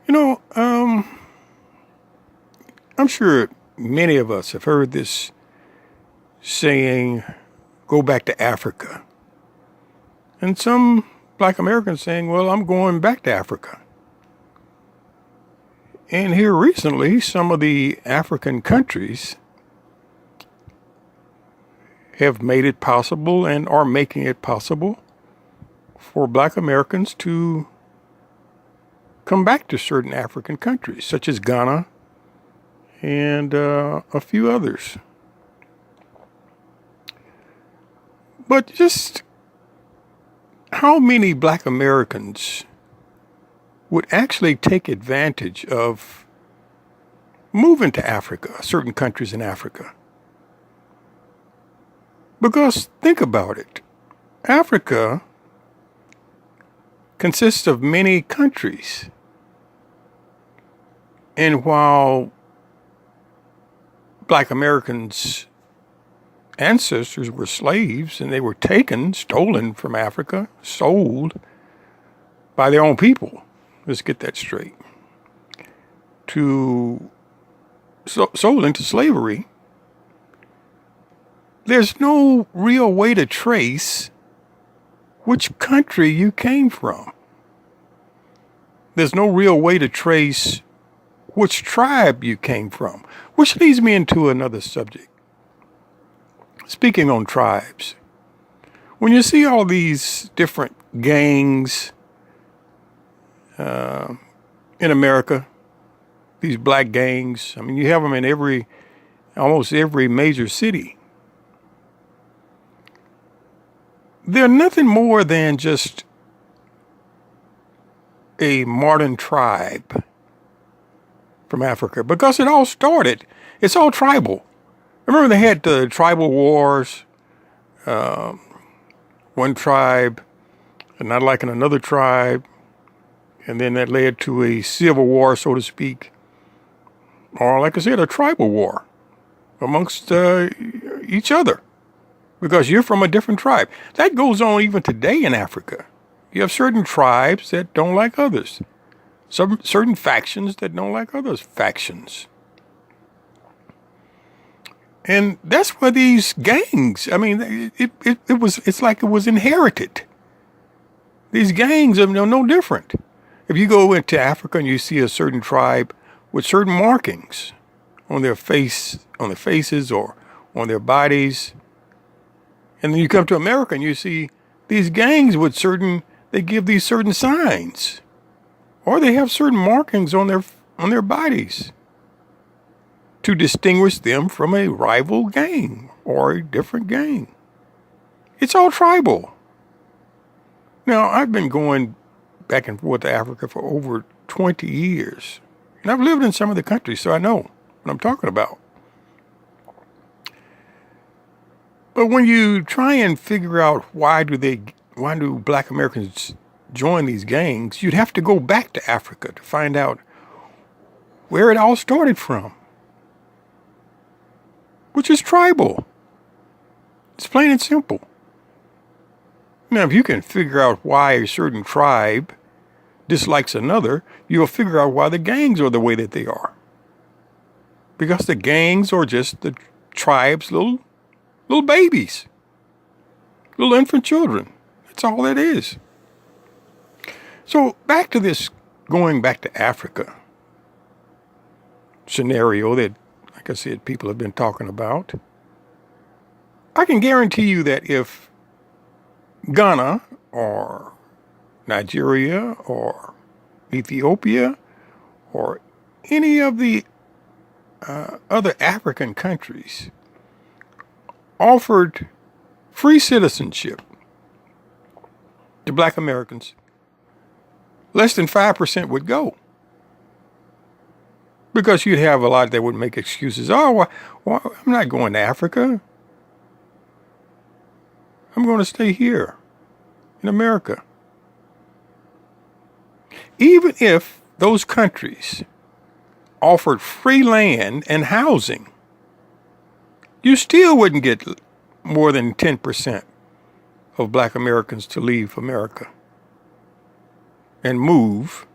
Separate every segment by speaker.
Speaker 1: You know, I'm sure many of us have heard this saying, go back to Africa. And some Black Americans saying, well, I'm going back to Africa. And here recently, some of the African countries have made it possible and are making it possible for Black Americans to come back to certain African countries, such as Ghana and a few others. But just how many Black Americans would actually take advantage of moving to Africa, certain countries in Africa? Because think about it. Africa consists of many countries. And while Black Americans' ancestors were slaves and they were taken, stolen from Africa, sold by their own people, let's get that straight, sold into slavery, there's no real way to trace which country you came from. There's no real way to trace which tribe you came from, which leads me into another subject. Speaking on tribes, when you see all these different gangs in America, these black gangs, I mean, you have them in almost every major city. They're nothing more than just a modern tribe from Africa, because it's all tribal. Remember they had the tribal wars, one tribe not liking another tribe, and then that led to a civil war, so to speak, or like I said, a tribal war amongst each other, because you're from a different tribe. That goes on even today in Africa. You have certain tribes that don't like others, some certain factions that don't like others' factions. And that's where these gangs, I mean, it's like it was inherited. These gangs are no different. If you go into Africa and you see a certain tribe with certain markings on their faces or on their bodies, and then you come to America and you see these gangs with they give these certain signs, or they have certain markings on their bodies to distinguish them from a rival gang or a different gang. It's all tribal. Now, I've been going back and forth to Africa for over 20 years. And I've lived in some of the countries, so I know what I'm talking about. But when you try and figure out why do Black Americans join these gangs, you'd have to go back to Africa to find out where it all started from, which is tribal. It's plain and simple. Now, if you can figure out why a certain tribe dislikes another, you'll figure out why the gangs are the way that they are. Because the gangs are just the tribe's little babies, little infant children. That's all that is. So back to this going back to Africa scenario that, like I said, people have been talking about. I can guarantee you that if Ghana or Nigeria or Ethiopia or any of the other African countries offered free citizenship to Black Americans, less than 5% would go. Because you'd have a lot that would make excuses. Oh, well, I'm not going to Africa. I'm going to stay here in America. Even if those countries offered free land and housing, you still wouldn't get more than 10% of Black Americans to leave America and move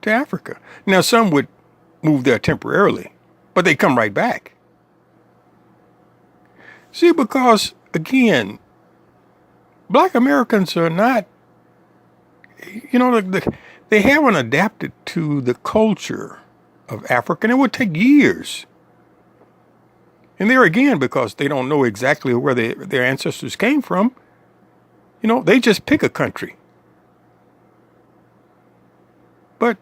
Speaker 1: to Africa. Now, some would move there temporarily, but they come right back. See, because, again, black Americans are not, they haven't adapted to the culture of Africa, and it would take years. And there again, because they don't know exactly where their ancestors came from, they just pick a country. But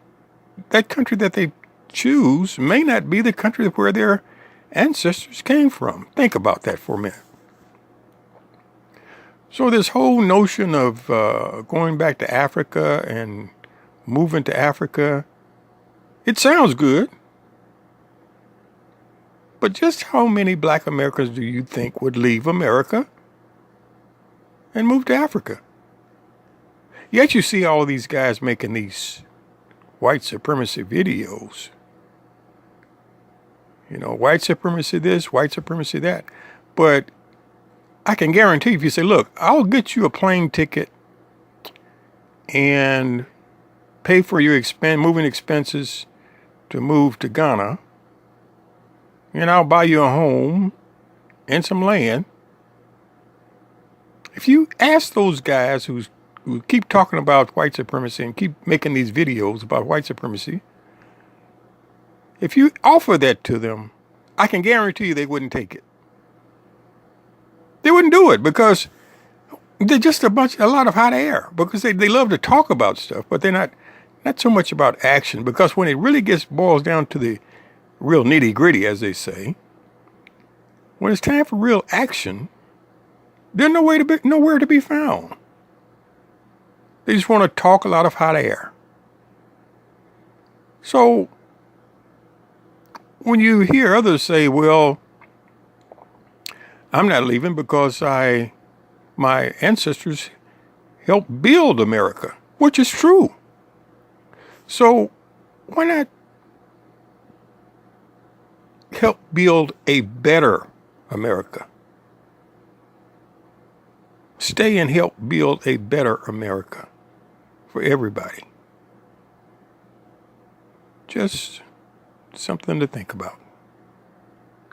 Speaker 1: that country that they choose may not be the country where their ancestors came from. Think about that for a minute. So this whole notion of going back to Africa and moving to Africa, it sounds good. But just how many black Americans do you think would leave America and move to Africa? Yet you see all these guys making these white supremacy videos. White supremacy this, white supremacy that. But I can guarantee if you say, look, I'll get you a plane ticket and pay for your moving expenses to move to Ghana, and I'll buy you a home and some land. If you ask those guys who keep talking about white supremacy and keep making these videos about white supremacy, if you offer that to them, I can guarantee you they wouldn't take it. They wouldn't do it because they're just a lot of hot air, because they love to talk about stuff, but they're not so much about action, because when it really boils down to the real nitty gritty, as they say, when it's time for real action, they're nowhere to be found. They just want to talk a lot of hot air. So when you hear others say, well, I'm not leaving because my ancestors helped build America, which is true. So why not help build a better America? Stay and help build a better America for everybody. Just something to think about.